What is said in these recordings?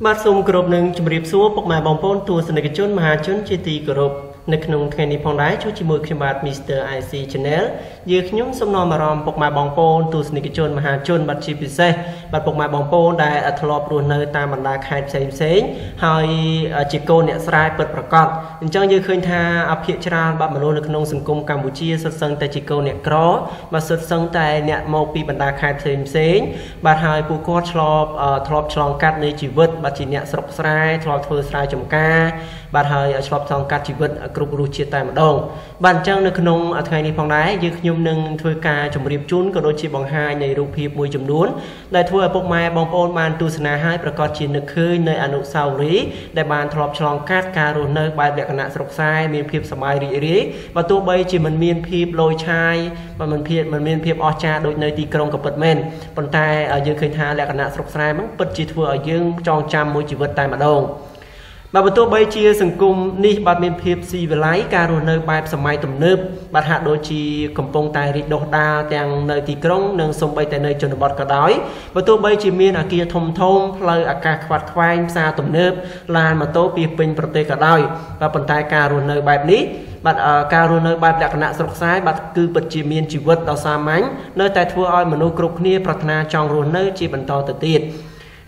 បាទសូមគោរពនឹងជម្រាបសួរពុកម៉ែបងប្អូនទស្សនិកជនមហាជនជាទីគោរពនៅក្នុងថ្ងៃនេះផងដែរជួបជាមួយខ្ញុំបាទ Mr. IC Channel យើងខ្ញុំសូមនាំអារម្មណ៍ពុកម៉ែបងប្អូនទស្សនិកជនមហាជនបាទជាពិសេសបាទពុកម៉ែបងប្អូនដែលធ្លាប់រស់នៅតាមបណ្ដាខេត្តផ្សេងហើយជាកូនអ្នកស្រែពិតប្រាកដអញ្ចឹងយើងឃើញថាអភិជាច្រើនបាទមនុស្សនៅក្នុងសង្គមកម្ពុជាសុទ្ធសឹងតែជាកូនអ្នកក្របាទសុទ្ធសឹងតែអ្នកមកពីបណ្ដាខេត្តផ្សេងបាទហើយពួកគាត់ធ្លាប់ឆ្លងកាត់នៃជីវិតបាទជាអ្នកស្រុកស្រែធ្លាប់ធ្វើស្រែចម្ការបាទហើយឆ្លប់ឆ្លងកាត់ជីវិតគ្រប់រសជាតិតែម្ដងបាទអញ្ចឹងនៅក្នុងថ្ងៃនេះផងដែរយើងខ្ញុំនឹងធ្វើការជម្រាបជូនក៏ដូចជាបង្ហាញនៃរូបភាពមួយចំនួនដែលធ្វើឲ្យពុកម៉ែបងប្អូនបានទស្សនាហើយប្រកាសជានឹកឃើញនៅអនុស្សាវរីយ៍ដែលបានធ្លាប់ឆ្លងកាត់ការរស់នៅបែបលក្ខណៈស្រុកស្រែមានភាពសប្បាយរីករាយបើទោះបីជាមិនមានភាពលយឆាយមិនមានភាពអស្ចារ្យដូចនៅទីក្រុងក៏ពិតមែនប៉ុន្តែយើងឃើញថាលក្ខណៈស្រុកស្រែហ្នឹងពិតជាធ្វើឲ្យយើងចងចាំមួយជីវិតតែម្ដងបាទបើទោះបីជាសង្គមនេះបាទមានភាពស៊ីវិល័យការរស់នៅបែបសម័យទំនើបបាទហាក់ដូចជាកំពុងតែរីកដុះដាលទាំងនៅទីក្រុងនិងសូម្បីតែនៅជនបទក៏ដោយបើទោះបីជាមានអគារធំផ្លូវអាកាសខ្វាត់ខ្វែងផ្សារទំនើបឡានម៉ូតូពីពេញប្រទេសក៏ដោយបាទប៉ុន្តែការរស់នៅបែបនេះបាទការរស់នៅបែបលក្ខណៈស្រុកស្រែបាទគឺពិតជាមានជីវិតដ៏សាមញ្ញនៅតែធ្វើឲ្យមនុស្សគ្រប់គ្នាប្រាថ្នាចង់រស់នៅជាបន្តទៅទៀត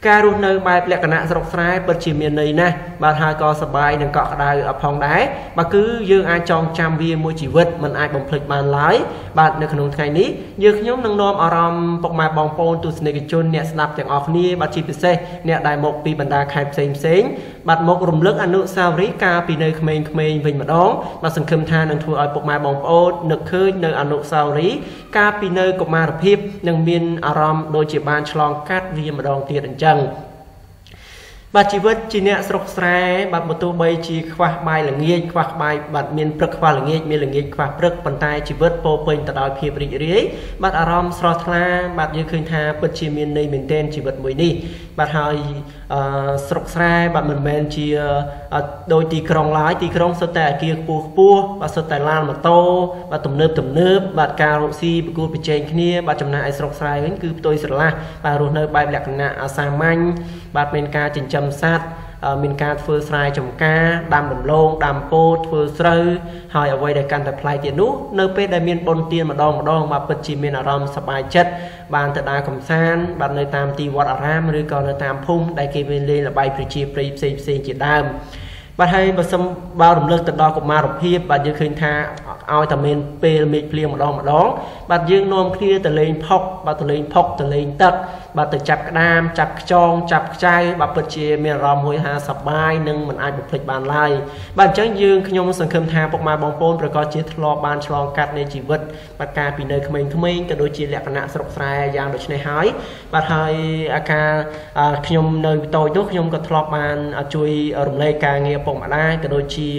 ការរស់នៅបែបលក្ខណៈស្រុកស្រែពិតជាមានន័យណាស់បាទហើយក៏សប្បាយនិងកក់ក្ដៅផងដែរបាទគឺយើងអាចចងចាំវាមួយជីវិតមិនអាចបំភ្លេចបានឡើយបាទនៅក្នុងថ្ងៃនេះយើងខ្ញុំនឹងនាំអារម្មណ៍ពុកម៉ែបងប្អូនទស្សនិកជនអ្នកស្ដាប់ទាំងអស់គ្នាបាទជាពិសេសអ្នកដែលមកពីបណ្ដាខេត្តផ្សេងបាទមករំលឹកអនុស្សាវរីយ៍កាលពីនៅក្មេងៗវិញម្ដងបាទសង្ឃឹមថានឹងធ្វើឲ្យពុកម៉ែបងប្អូននឹកឃើញនៅអនុស្សាវរីយ៍កាលពីនៅកុមារភាពនឹងមានអារម្មណ៍ដូចជាបានឆ្លងកាត់វាម្ដងទៀតអញ្ចឹងបាទជីវិតជាអ្នកស្រុកស្រែបាទបើទោះបីជាខ្វះបាយល្ងាចខ្វះបាយបាទមានព្រឹកខ្វះល្ងាចមានល្ងាចខ្វះព្រឹកប៉ុន្តែជីវិតពោពេញទៅដោយភាពរីករាយបាទអារម្មណ៍ស្រស់ថ្លាបាទយើងឃើញថាពិតជាមានន័យមែនទែនជីវិតមួយនេះបាទហើយស្រុកស្រែបាទមិនមែនជាដោយទីក្រុងឡើយទីក្រុងសុទ្ធតែអគារខ្ពស់បាទសុទ្ធតែឡានម៉ូតូបាទទំនើបបាទការរកស៊ីប្រកួតប្រជែងគ្នាបាទចំណែកឯស្រុកស្រែវិញគឺផ្ទុយស្រឡះបាទរស់នៅបែបលក្ខណៈសាមញ្ញបាទមានការចិញ្ចឹមសត្វមានការធ្វើស្រែចម្ការដាំដំឡូងដាំពោតធ្វើស្រូវហើយអ្វីដែលកាន់តែប្លែកទៀតនោះនៅពេលដែលមានបុណ្យទានម្ដងបាទពិតជាមានអារម្មណ៍សប្បាយចិត្តបានទៅដើរកម្សាន្តបាទនៅតាមទីវត្តអារាមឬក៏នៅតាមភូមិដែលគេមានលេងល្បែងប្រជាប្រិយផ្សេងជាដើមបាទហើយបើរំលឹកទៅដល់កុមារភាពបាទយើងឃើញថាឲ្យតែមានពេលមេឃភ្លៀងម្ដងបាទយើងនាំគ្នាទៅលេងផុកបាទទៅលេងទឹកបាទទៅចាប់ក្តាមចាប់ខ្យងចាប់ខ្ចៅបាទពិតជាមានអារម្មណ៍ហួយហាសប្បាយនិងមិនអាចបំភ្លេចបានឡើយបាទអញ្ចឹងខ្ញុំសង្ឃឹមថាពុកម៉ែបងប្អូនប្រកាសជាធ្លាប់បានឆ្លងកាត់នៃជីវិតបាទកាលពីនៅក្មេងៗក៏ដូចជាលក្ខណៈស្រុកស្រែយ៉ាងដូចនេះហើយបាទហើយខ្ញុំនៅតូចនោះខ្ញុំក៏ធ្លាប់បានជួយរំលែកការងារពុកម្ដាយក៏ដូចជា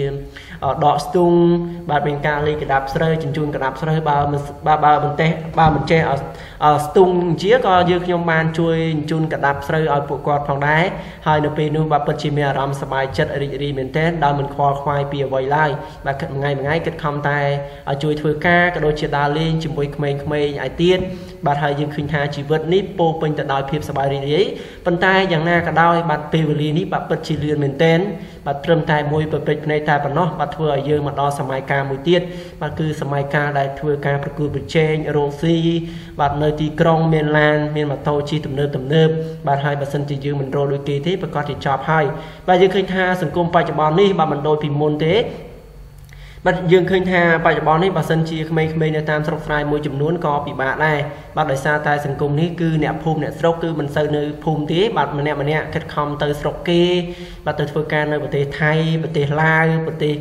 ដកស្ទូងបាទមានការលេងក្តាប់ស្រូវជញ្ជូនកតាប់ស្រូវបើមិនចេះស្ទូងជាក៏យើងខ្ញុំបានជួយជញ្ជូនកតាប់ស្រូវឲ្យពួកគាត់ផងដែរហើយនៅពេលនោះបាទពិតជាមានអារម្មណ៍សប្បាយចិត្តរីករាយមែនទែនដោយមិនខ្វល់ខ្វាយពីអ្វីឡើយបាទគិតមួយថ្ងៃគិតខំតែជួយធ្វើការក៏ដូចជាដើរលេងជាមួយក្មេងៗឯទៀតបាទហើយយើងឃើញថាជីវិតនេះពោពេញទៅដោយភាពសប្បាយរីករាយប៉ុន្តែយ៉ាងណាក៏ដោយបាទពេលវេលានេះបាទពិតជាលឿនមែនទែនបាទត្រឹមតែមួយប្រពេចភ្នែកតែប៉ុណ្ណោះបាទធ្វើឲ្យយើងមកដល់សម័យកាលមួយទៀតបាទគឺសម័យកាលដែលធ្វើការប្រកួតប្រជែងរកស៊ីបាទនៅទីក្រុងមានឡានមានម៉ូតូជិះទំនើបបាទហើយបើសិនជាយើងមិនរកដូចគេទេប្រកាសជាចប់ហើយបាទយើងឃើញថាសង្គមបច្ចុប្បន្ននេះបាទមិនដូចពីមុនទេបាទយើងឃើញថាបច្ចុប្បន្ននេះបើសិនជាក្មេងៗនៅតាមស្រុកស្រែមួយចំនួនក៏ពិបាកដែរបាទដោយសារតែសង្គមនេះគឺអ្នកភូមិអ្នកស្រុកគឺមិនសូវនៅភូមិទេបាទម្នាក់ខិតខំទៅស្រុកគេបាទទៅធ្វើការនៅប្រទេសថៃប្រទេសឡាវប្រទេស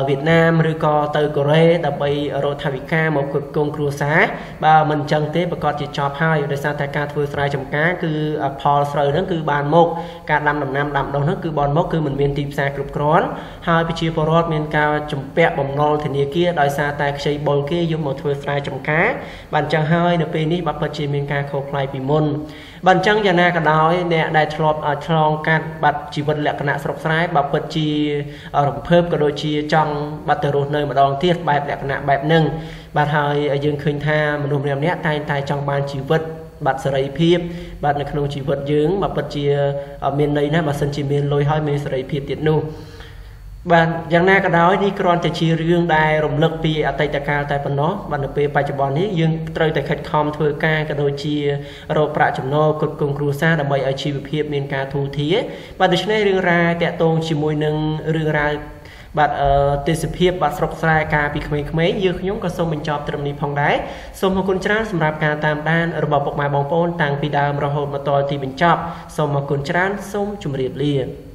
វៀតណាមឬក៏ទៅកូរ៉េដើម្បីរកថវិកាមកគ្រប់គ្រងគ្រួសារបាទមិនអញ្ចឹងទេប្រកាសជាចប់ហើយដោយសារតែការធ្វើស្រែចម្ការគឺផលស្រូវហ្នឹងគឺបានមកការដាំដំណាំដាំដុះហ្នឹងគឺបានមកគឺមិនមានទីផ្សារគ្រប់គ្រាន់ហើយប្រជាពលរដ្ឋមានការជំពាក់បំណុលធនាគារដោយសារតែខ្ចីបុលគេយកមកធ្វើស្រែចម្ការបាទអញ្ចឹងហើយនៅពេលនេះបាទពិតជាមានការខុសប្លែកពីមុនបាទអញ្ចឹងយ៉ាងណាក៏ដោយអ្នកដែលធ្លាប់ឆ្លងកាត់បាត់ជីវិតលក្ខណៈស្រុកស្រែបាទពិតជារំភើបក៏ដូចជាចង់បាត់ទៅរស់នៅម្ដងទៀតបែបលក្ខណៈបែបហ្នឹងបាទហើយយើងឃើញថាមនុស្សម្នាក់តែងតែចង់បានជីវិត បាត់សេរីភាពបាទនៅក្នុងជីវិតយើងមកពិតជាមានន័យណាស់បើសិនជាមានលុយហើយមានសេរីភាពទៀតនោះបាទយ៉ាងណាក៏ដោយនេះគ្រាន់តែជារឿងដែលរំលឹកពីអតីតកាលតែប៉ុណ្ណោះបាទនៅពេលបច្ចុប្បន្ននេះយើងត្រូវតែខិតខំធ្វើការក៏ដូចជារកប្រាក់ចំណូលគ្រប់គ្រងគ្រួសារដើម្បីឲ្យជីវភាពមានការធូរធារបាទដូច្នេះរឿងរ៉ាវតាក់ទងជាមួយនឹងរឿងរ៉ាវបាទទេសភាពបាទស្រុកស្រែការពីក្មេងៗយើងខ្ញុំក៏សូមបញ្ចប់ត្រឹមនេះផងដែរសូមអរគុណច្រើនសម្រាប់ការតាមដានរបស់ពុកម៉ែបងប្អូនតាំងពីដើមរហូតមកដល់ទីបញ្ចប់សូមអរគុណច្រើនសូមជម្រាបលា